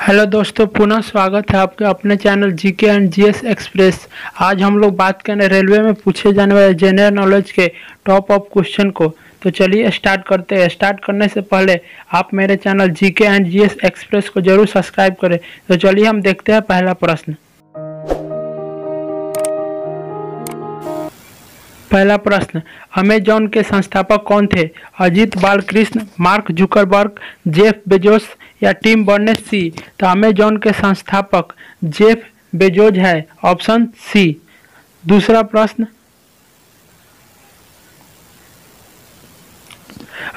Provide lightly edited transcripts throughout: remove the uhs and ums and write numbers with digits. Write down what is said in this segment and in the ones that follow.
Hello दोस्तों, पुनः स्वागत है आपके अपने channel GK and GS express. आज हम लोग बात करें रेलवे में पूछे जाने वाले जनरल नॉलेज के टॉप ऑफ क्वेश्चन को। तो चलिए स्टार्ट करते हैं। स्टार्ट करने से पहले आप मेरे channel GK and GS express को जरूर सब्सक्राइब करें। तो चलिए हम देखते हैं पहला प्रश्न। पहला प्रश्न, अमेजॉन के संस्थापक कौन थे? Ajit Balkrishna, mark Zuckerberg, Jeff Bezos या टिम बर्नर्स-ली? तो अमेजॉन के संस्थापक जेफ बेजोस है, ऑप्शन सी। दूसरा प्रश्न,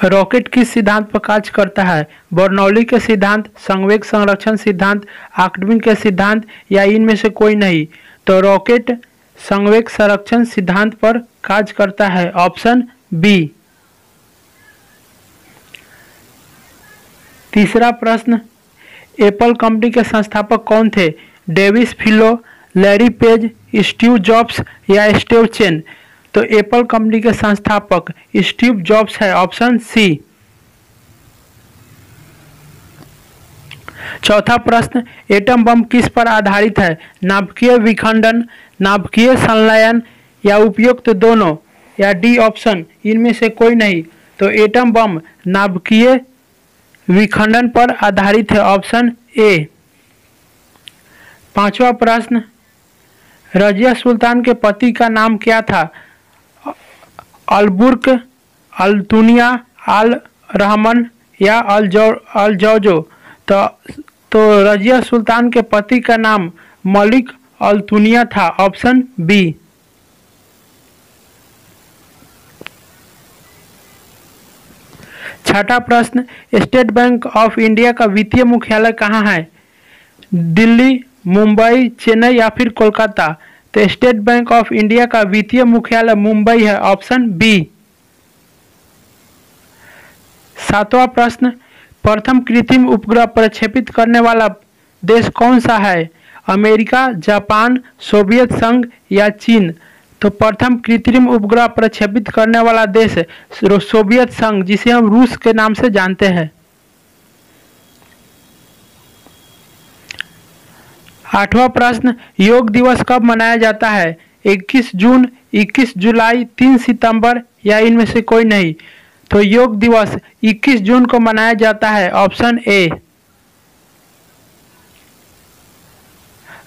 रॉकेट किस सिद्धांत पर कार्य करता है? बर्नौली के सिद्धांत, संवेग संरक्षण सिद्धांत, आर्किमिडीज के सिद्धांत या इनमें से कोई नहीं? तो रॉकेट संवेग संरक्षण सिद्धांत पर कार्य करता है, ऑप्शन बी। तीसरा प्रश्न, एप्पल कंपनी के संस्थापक कौन थे? Davis Filo, Larry Page, Steve Jobs या स्टीव चेन? तो एप्पल कंपनी के संस्थापक स्टीव जॉब्स है, ऑप्शन सी। चौथा प्रश्न, एटम बम किस पर आधारित है? नाभिकीय विखंडन, नाभिकीय संलयन या उपयुक्त दोनों या डी ऑप्शन इनमें से कोई नहीं? तो एटम बम नाभिकीय विखंडन पर आधारित है, ऑप्शन ए। पांचवा प्रश्न, रजिया सुल्तान के पति का नाम क्या था? अलबुर्क, अल-दुनिया, अल रहमान या अल जौजो? तो रजिया सुल्तान के पति का नाम मलिक अल-दुनिया था, ऑप्शन बी। छठा प्रश्न, स्टेट बैंक ऑफ इंडिया का वित्तीय मुख्यालय कहाँ है? दिल्ली, मुंबई, चेन्नई या फिर कोलकाता? तो स्टेट बैंक ऑफ इंडिया का वित्तीय मुख्यालय मुंबई है, ऑप्शन बी। सातवां प्रश्न, प्रथम कृत्रिम उपग्रह प्रक्षेपित करने वाला देश कौन सा है? अमेरिका, जापान, सोवियत संघ या चीन? तो प्रथम कृत्रिम उपग्रह प्रक्षेपित करने वाला देश सोवियत संघ, जिसे हम रूस के नाम से जानते हैं। आठवां प्रश्न, योग दिवस कब मनाया जाता है? 21 जून, 21 जुलाई, 3 सितंबर या इनमें से कोई नहीं? तो योग दिवस 21 जून को मनाया जाता है, ऑप्शन ए।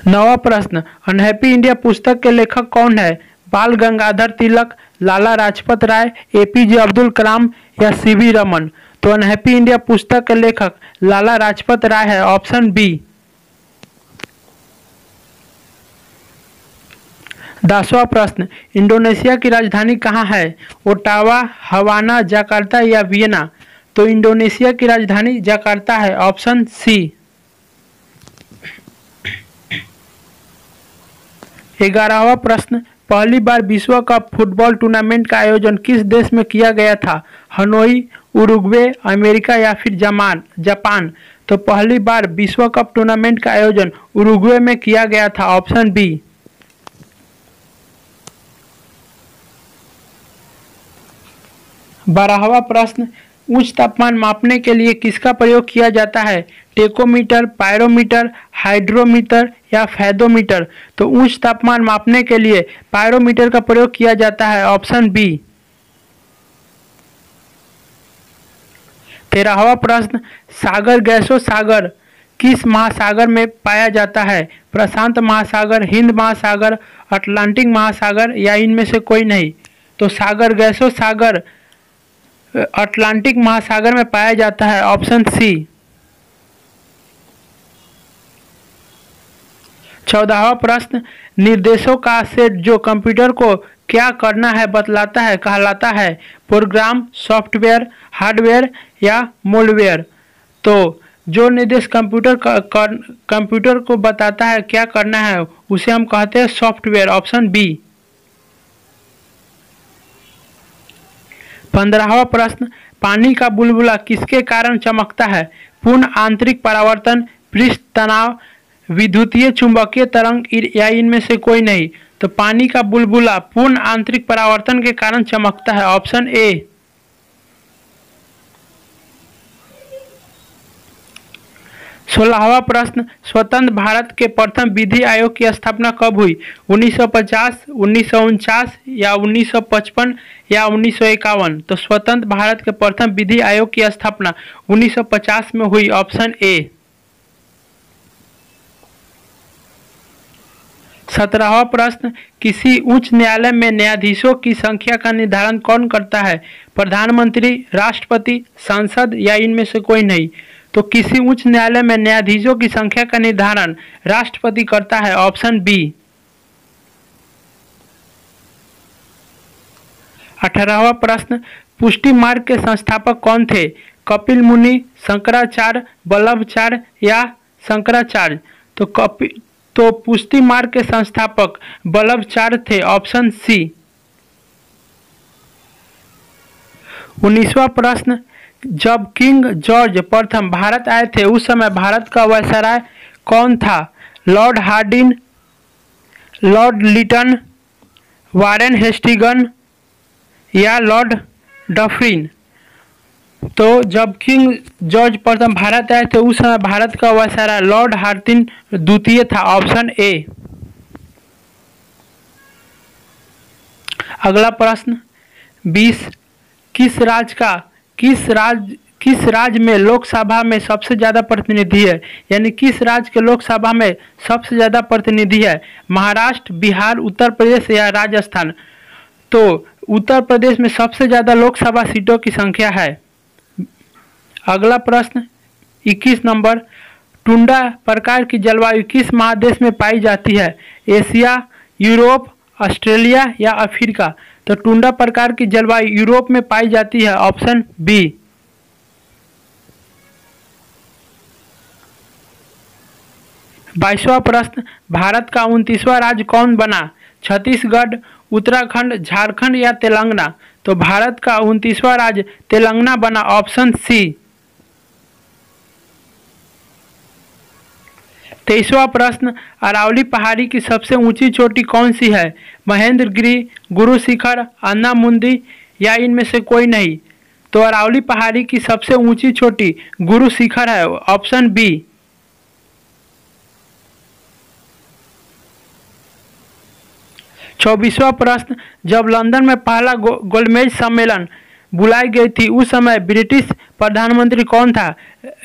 नवा प्रश्न, अनहैप्पी इंडिया पुस्तक के लेखक कौन है? बाल गंगाधर तिलक, लाला लाजपत राय, एपीजे अब्दुल कलाम या सीवी रमन? तो अनहैप्पी इंडिया पुस्तक के लेखक लाला लाजपत राय है, ऑप्शन बी। 10वां प्रश्न, इंडोनेशिया की राजधानी कहाँ है? ओटावा, हवाना, जकार्ता या वियना? तो इंडोनेशिया की राजधानी जकार्ता है, ऑप्शन सी। 11वां प्रश्न, पहली बार विश्व कप फुटबॉल टूर्नामेंट का आयोजन किस देश में किया गया था? हनोई, उरुग्वे, अमेरिका या फिर जापान? तो पहली बार विश्व कप टूर्नामेंट का आयोजन उरुग्वे में किया गया था, ऑप्शन बी। 12वां प्रश्न, उच्च तापमान मापने के लिए किसका प्रयोग किया जाता है? टेकोमीटर, पायरोमीटर, हाइड्रोमीटर या फेदोमीटर? तो उच्च तापमान मापने के लिए पायरोमीटर का प्रयोग किया जाता है, ऑप्शन बी। 13वां प्रश्न, सागर गैसों सागर किस महासागर में पाया जाता है? प्रशांत महासागर, हिंद महासागर, अटलांटिक महासागर या इनमें से कोई नहीं? तो सागर गैसों सागर अटलांटिक महासागर में पाया जाता है, ऑप्शन सी। 14वां प्रश्न, निर्देशों का सेट जो कंप्यूटर को क्या करना है बतलाता है कहलाता है? प्रोग्राम, सॉफ्टवेयर, हार्डवेयर या मॉलवेयर? तो जो निर्देश कंप्यूटर को बताता है क्या करना है उसे हम कहते हैं सॉफ्टवेयर, ऑप्शन बी। 15वां प्रश्न, पानी का बुलबुला किसके कारण चमकता है? पूर्ण आंतरिक परावर्तन, पृष्ठ तनाव, विद्युतीय चुंबकीय तरंग या इनमें से कोई नहीं? तो पानी का बुलबुला पूर्ण आंतरिक परावर्तन के कारण चमकता है, ऑप्शन ए। 16वां प्रश्न, स्वतंत्र भारत के प्रथम विधि आयोग की स्थापना कब हुई? 1950, 1949 या 1955 या 1951? तो स्वतंत्र भारत के प्रथम विधि आयोग की स्थापना 1950 में हुई, ऑप्शन ए। 17वां प्रश्न, किसी उच्च न्यायालय में न्यायाधीशों की संख्या का निर्धारण कौन करता है? प्रधानमंत्री, राष्ट्रपति, सांसद या इनमें से कोई नहीं? तो किसी उच्च न्यायालय में न्यायाधीशों की संख्या का निर्धारण राष्ट्रपति करता है, ऑप्शन बी। 18वां प्रश्न, पुष्टि मार्ग के संस्थापक कौन थे? कपिल मुनि, शंकराचार्य, वल्लभाचार्य या शंकराचार्य? तो पुष्टि मार्ग के संस्थापक वल्लभाचार्य थे, ऑप्शन सी। 19वां प्रश्न, जब किंग जॉर्ज प्रथम भारत आए थे उस समय भारत का वायसराय कौन था? Lord Hardinge, Lord Lytton, Warren Hastings या लॉर्ड डफरिन? तो जब किंग जॉर्ज प्रथम भारत आए थे उस समय भारत का वायसराय लॉर्ड हार्डिंग द्वितीय था, ऑप्शन ए। अगला प्रश्न 20, किस राज्य में लोकसभा में सबसे ज्यादा प्रतिनिधि है? यानी किस राज्य के लोकसभा में सबसे ज्यादा प्रतिनिधि है? महाराष्ट्र, बिहार, उत्तर प्रदेश या राजस्थान? तो उत्तर प्रदेश में सबसे ज्यादा लोकसभा सीटों की संख्या है। अगला प्रश्न 21 नंबर, टुंड्रा प्रकार की जलवायु किस महादेश में पाई जाती है? एशिया, यूरोप, ऑस्ट्रेलिया या अफ्रीका? तो टुंड्रा प्रकार की जलवायु यूरोप में पाई जाती है, ऑप्शन बी। 22वां प्रश्न, भारत का 29वां राज्य कौन बना? छत्तीसगढ़, उत्तराखंड, झारखंड या तेलंगाना? तो भारत का 29वां राज्य तेलंगाना बना, ऑप्शन सी। 23वां प्रश्न, अरावली पहाड़ी की सबसे ऊंची चोटी कौन सी है? महेंद्रगिरी, गुरु शिखर, अन्नामुंदी या इनमें से कोई नहीं? तो अरावली पहाड़ी की सबसे ऊंची चोटी गुरु शिखर है, ऑप्शन बी। 24वां प्रश्न, जब लंदन में पहला गोलमेज सम्मेलन बुलाई गई थी उस समय ब्रिटिश प्रधानमंत्री कौन था?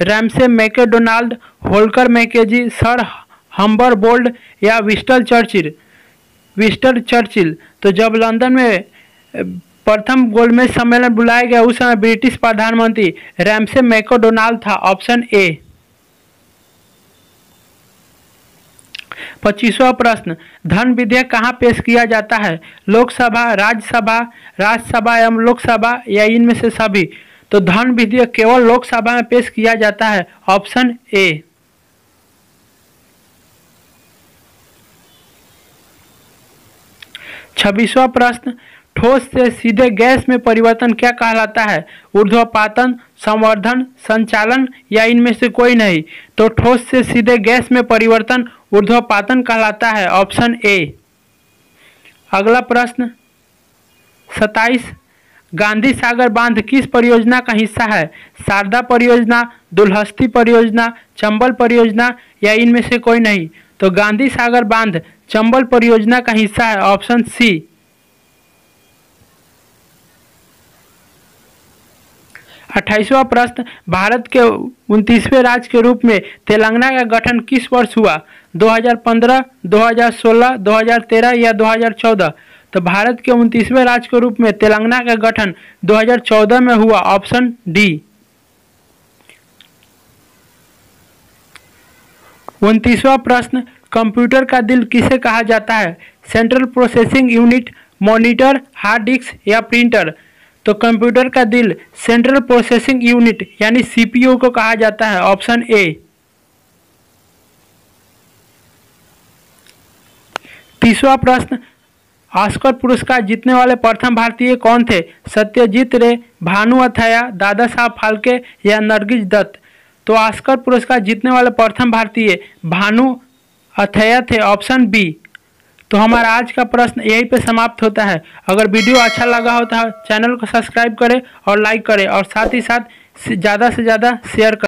रैमसे मैकडोनाल्ड, होल्कर मैकेजी, सर हम्बर बोल्ड या विस्टन चर्चिल? तो जब लंदन में प्रथम गोलमेज सम्मेलन बुलाया गया उस समय ब्रिटिश प्रधानमंत्री रैमसे मैकडोनाल्ड था, ऑप्शन ए। 25वां प्रश्न, धन विधेयक कहाँ पेश किया जाता है? लोकसभा, राज्यसभा एवं लोकसभा या इनमें से सभी? तो धन विधेयक केवल लोकसभा में पेश किया जाता है, ऑप्शन ए। 26वां प्रश्न, ठोस से सीधे गैस में परिवर्तन क्या कहलाता है? ऊर्ध्वपातन, संवर्धन, संचालन या इनमें से कोई नहीं? तो ठोस से सीधे गैस में परिवर्तन ऊर्ध्वपातन कहलाता है, ऑप्शन ए। अगला प्रश्न 27, गांधी सागर बांध किस परियोजना का हिस्सा है? शारदा परियोजना, दुलहस्ती परियोजना, चंबल परियोजना या इनमें से कोई नहीं? तो गांधी सागर बांध चंबल परियोजना का हिस्सा है, ऑप्शन सी। 28वां प्रश्न, भारत के 29वें राज्य के रूप में तेलंगाना का गठन किस वर्ष हुआ? 2015, 2016, 2013 या 2014? तो भारत के 29वें राज्य के रूप में तेलंगाना का गठन 2014 में हुआ, ऑप्शन डी। 29वां प्रश्न, कंप्यूटर का दिल किसे कहा जाता है? Central processing unit, monitor, hard disk या प्रिंटर? तो कंप्यूटर का दिल सेंट्रल प्रोसेसिंग यूनिट यानी सीपीयू को कहा जाता है, ऑप्शन ए। 30वां प्रश्न, ऑस्कर पुरस्कार जीतने वाले प्रथम भारतीय कौन थे? सत्यजीत रे, भानु अथैया, दादा साहब फाल्के या नरगिस दत्त? तो ऑस्कर पुरस्कार जीतने वाले प्रथम भारतीय भानु अथैया थे, ऑप्शन बी। तो हमारा आज का प्रश्न यहीं पे समाप्त होता है। अगर वीडियो अच्छा लगा हो तो चैनल को सब्सक्राइब करें और लाइक करें और साथ ही साथ ज़्यादा से ज़्यादा शेयर करें।